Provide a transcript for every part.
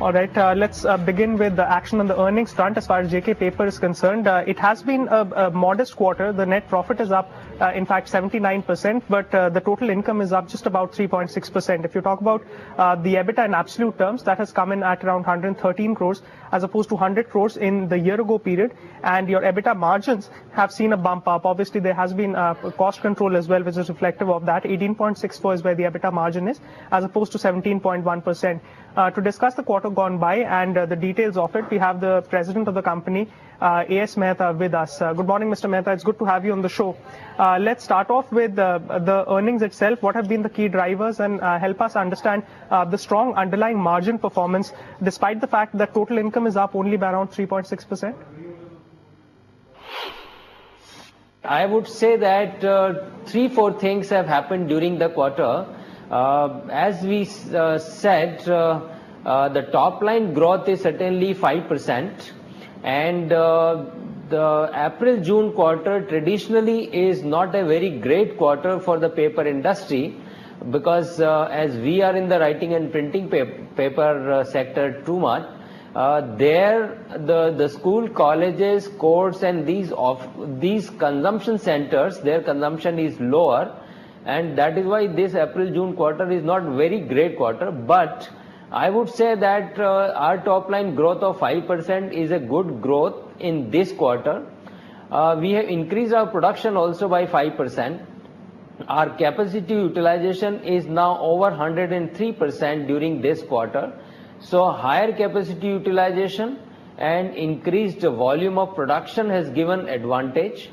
All right, let's begin with the action on the earnings front. As far as JK Paper is concerned, it has been a modest quarter. The net profit is up, in fact, 79%, but the total income is up just about 3.6%. If you talk about the EBITDA in absolute terms, that has come in at around 113 crores as opposed to 100 crores in the year-ago period. And your EBITDA margins have seen a bump up. Obviously, there has been cost control as well, which is reflective of that. 18.64 is where the EBITDA margin is, as opposed to 17.1%. To discuss the quarter gone by and the details of it, we have the president of the company, A.S. Mehta, with us. Good morning, Mr. Mehta. It's good to have you on the show. Let's start off with the earnings itself. What have been the key drivers, and help us understand the strong underlying margin performance, despite the fact that total income is up only by around 3.6%? I would say that 3-4 things have happened during the quarter. As we said, the top line growth is certainly 5%, and the April-June quarter traditionally is not a very great quarter for the paper industry, because as we are in the writing and printing paper sector too much, there the school, colleges, courts and these consumption centers, their consumption is lower, and that is why this April-June quarter is not very great quarter. But I would say that our top line growth of 5% is a good growth in this quarter. We have increased our production also by 5%. Our capacity utilization is now over 103% during this quarter. So higher capacity utilization and increased volume of production has given advantage.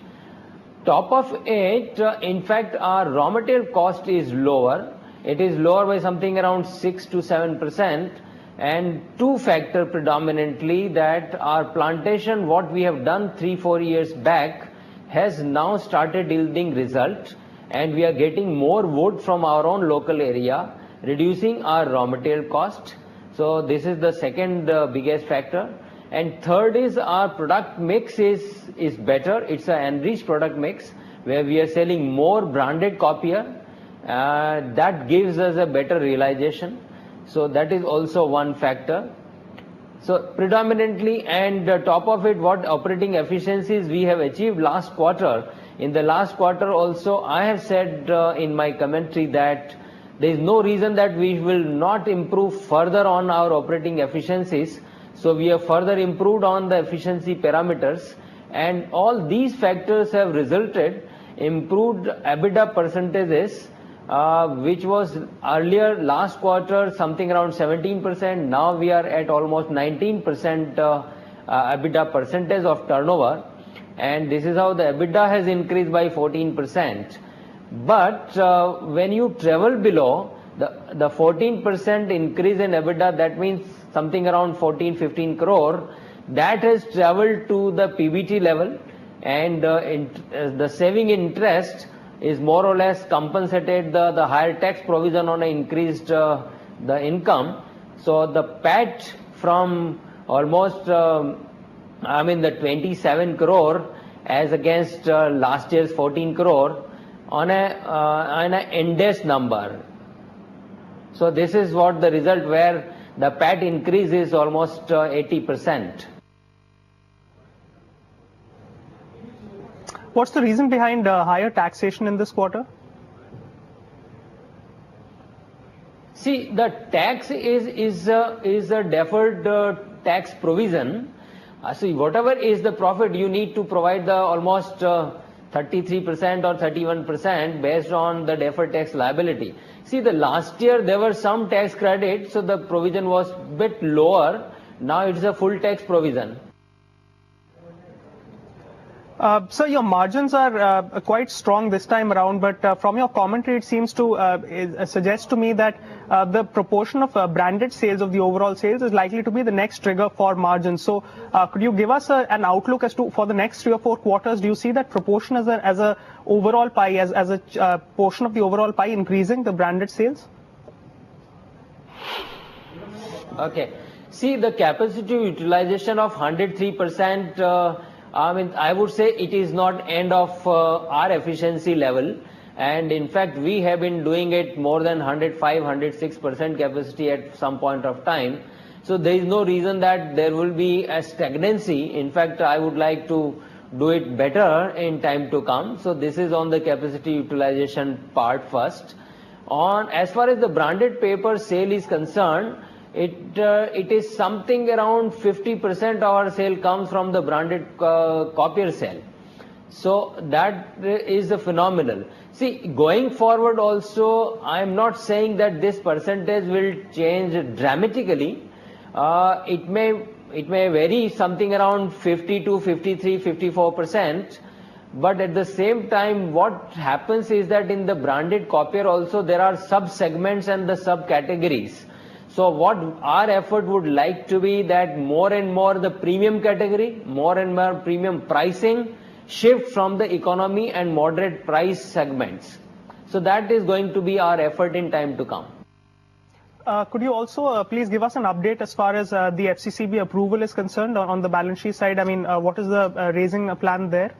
Top of it, in fact, our raw material cost is lower. It is lower by something around 6 to 7%, and two factors predominantly, that our plantation, what we have done 3-4 years back, has now started yielding result, and we are getting more wood from our own local area, reducing our raw material cost. So this is the second biggest factor. And third is our product mix is better. It's an enriched product mix where we are selling more branded copier. That gives us a better realization. So that is also one factor. So predominantly, and top of it, what operating efficiencies we have achieved last quarter. In the last quarter also, I have said in my commentary that there is no reason that we will not improve further on our operating efficiencies. So we have further improved on the efficiency parameters, and all these factors have resulted improved EBITDA percentages, which was earlier last quarter something around 17%. Now we are at almost 19% EBITDA percentage of turnover, and this is how the EBITDA has increased by 14%. But when you travel below the 14% increase in EBITDA, that means something around 14-15 crore, that has traveled to the PBT level, and the saving interest is more or less compensated the higher tax provision on increased the income. So the PAT from almost the 27 crore as against last year's 14 crore on a index number. So this is what the result, where the PAT increase is almost 80%. What's the reason behind higher taxation in this quarter? See, the tax is a deferred tax provision. See, whatever is the profit, you need to provide the almost 33% or 31% based on the deferred tax liability. See, the last year there were some tax credit, so the provision was bit lower. Now it's a full tax provision. So your margins are quite strong this time around, but from your commentary, it seems to suggest to me that the proportion of branded sales of the overall sales is likely to be the next trigger for margins. So could you give us an outlook as to, for the next 3 or 4 quarters, do you see that proportion as a overall pie, as a portion of the overall pie increasing, the branded sales? Okay. See, the capacity utilization of 103%, I would say it is not end of our efficiency level, and in fact we have been doing it more than 105, 106% capacity at some point of time. So there is no reason that there will be a stagnancy. In fact, I would like to do it better in time to come. So this is on the capacity utilization part first. On as far as the branded paper sale is concerned, it is something around 50% of our sale comes from the branded copier sale. So that is a phenomenal. See, going forward also, I am not saying that this percentage will change dramatically. It may vary something around 52, 53, 54%. But at the same time, what happens is that in the branded copier also there are sub-segments and the sub-categories. So what our effort would like to be that more and more the premium category, more and more premium pricing shift from the economy and moderate price segments. So that is going to be our effort in time to come. Could you also please give us an update as far as the FCCB approval is concerned on the balance sheet side? I mean, what is the raising plan there?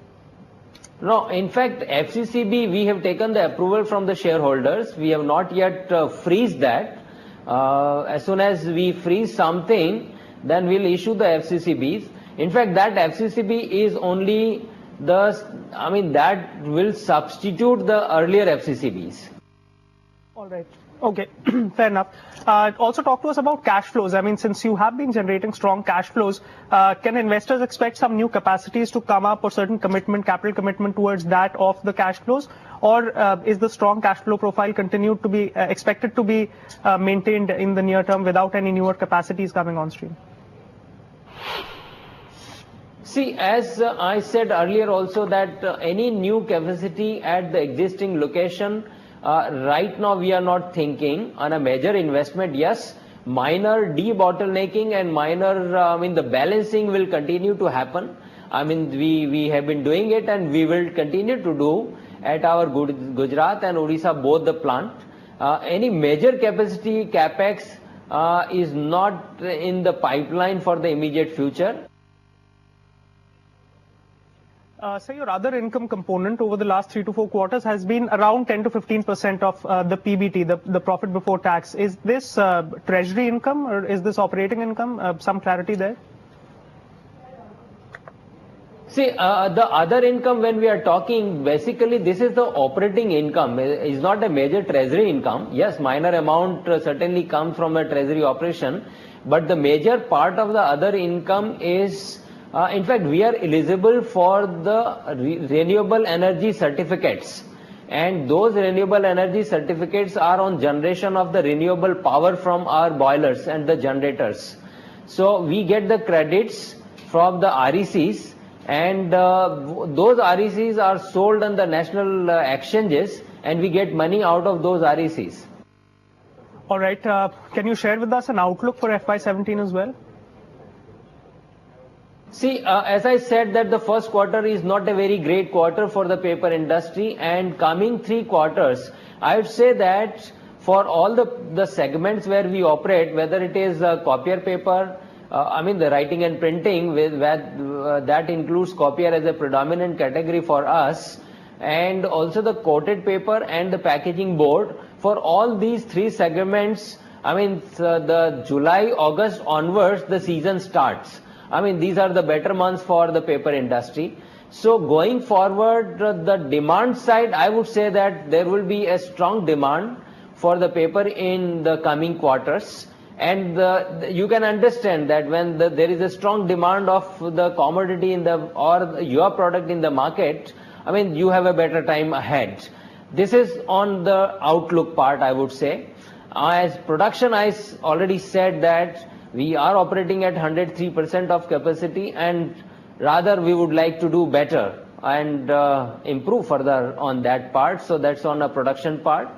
No, in fact, FCCB, we have taken the approval from the shareholders. We have not yet freezed that. As soon as we freeze something, then we'll issue the FCCBs. In fact, that FCCB is only that will substitute the earlier FCCBs. All right. Okay, fair enough. Also talk to us about cash flows. I mean, since you have been generating strong cash flows, can investors expect some new capacities to come up or certain capital commitment towards that of the cash flows? Or is the strong cash flow profile continued to be expected to be maintained in the near term without any newer capacities coming on stream? See, as I said earlier also that any new capacity at the existing location, right now we are not thinking on a major investment. Yes, minor debottlenecking and minor, the balancing will continue to happen. We have been doing it and we will continue to do at our Gujarat and Odisha both the plant. Any major capacity capex is not in the pipeline for the immediate future. So your other income component over the last 3 to 4 quarters has been around 10 to 15% of the PBT, the profit before tax. Is this treasury income or is this operating income? Some clarity there? See, the other income when we are talking, basically this is the operating income. It's not a major treasury income. Yes, minor amount certainly comes from a treasury operation. But the major part of the other income is in fact, we are eligible for the renewable energy certificates, and those renewable energy certificates are on generation of the renewable power from our boilers and the generators. So we get the credits from the RECs, and those RECs are sold on the national exchanges, and we get money out of those RECs. All right. Can you share with us an outlook for FY17 as well? See, as I said that the first quarter is not a very great quarter for the paper industry, and coming 3 quarters, I would say that for all the segments where we operate, whether it is copier paper, the writing and printing, that includes copier as a predominant category for us, and also the coated paper and the packaging board. For all these 3 segments, the July, August onwards, the season starts. These are the better months for the paper industry. So going forward, the demand side, I would say that there will be a strong demand for the paper in the coming quarters. And you can understand that when there is a strong demand of the commodity or your product in the market, you have a better time ahead. This is on the outlook part, I would say. As production, I already said that we are operating at 103% of capacity, and rather we would like to do better and improve further on that part. So that's on a production part.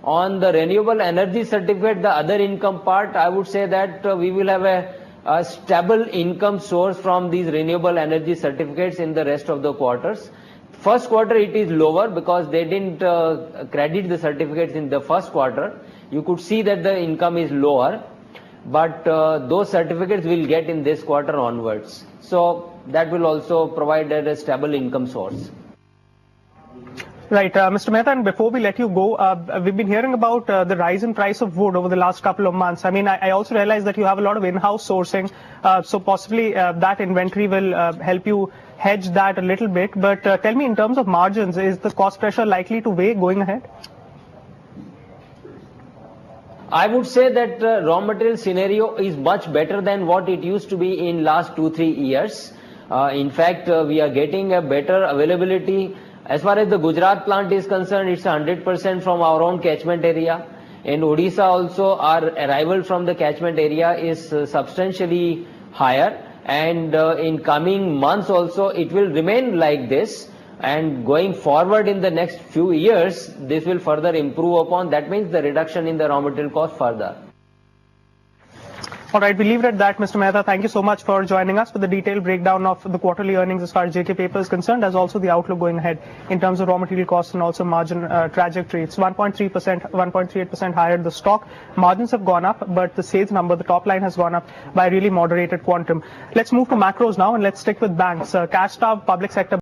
On the renewable energy certificate, the other income part, I would say that we will have a stable income source from these renewable energy certificates in the rest of the quarters. First quarter it is lower because they didn't credit the certificates in the first quarter. You could see that the income is lower. But those certificates will get in this quarter onwards. So that will also provide a stable income source. Right, Mr. Mehta, and before we let you go, we've been hearing about the rise in price of wood over the last couple of months. I mean, I also realize that you have a lot of in-house sourcing, so possibly that inventory will help you hedge that a little bit. But tell me, in terms of margins, is the cost pressure likely to weigh going ahead? I would say that raw material scenario is much better than what it used to be in last 2-3 years. In fact, we are getting a better availability. As far as the Gujarat plant is concerned, it's 100% from our own catchment area. In Odisha also, our arrival from the catchment area is substantially higher. And in coming months also, it will remain like this. And going forward in the next few years, this will further improve upon. That means the reduction in the raw material cost further. All right, we leave it at that, Mr. Mehta. Thank you so much for joining us for the detailed breakdown of the quarterly earnings as far as JK Paper is concerned, as also the outlook going ahead in terms of raw material costs and also margin trajectory. It's 1.3%, 1.38% higher. The stock margins have gone up, but the sales number, the top line has gone up by a really moderated quantum. Let's move to macros now, and let's stick with banks. Cash-starved public sector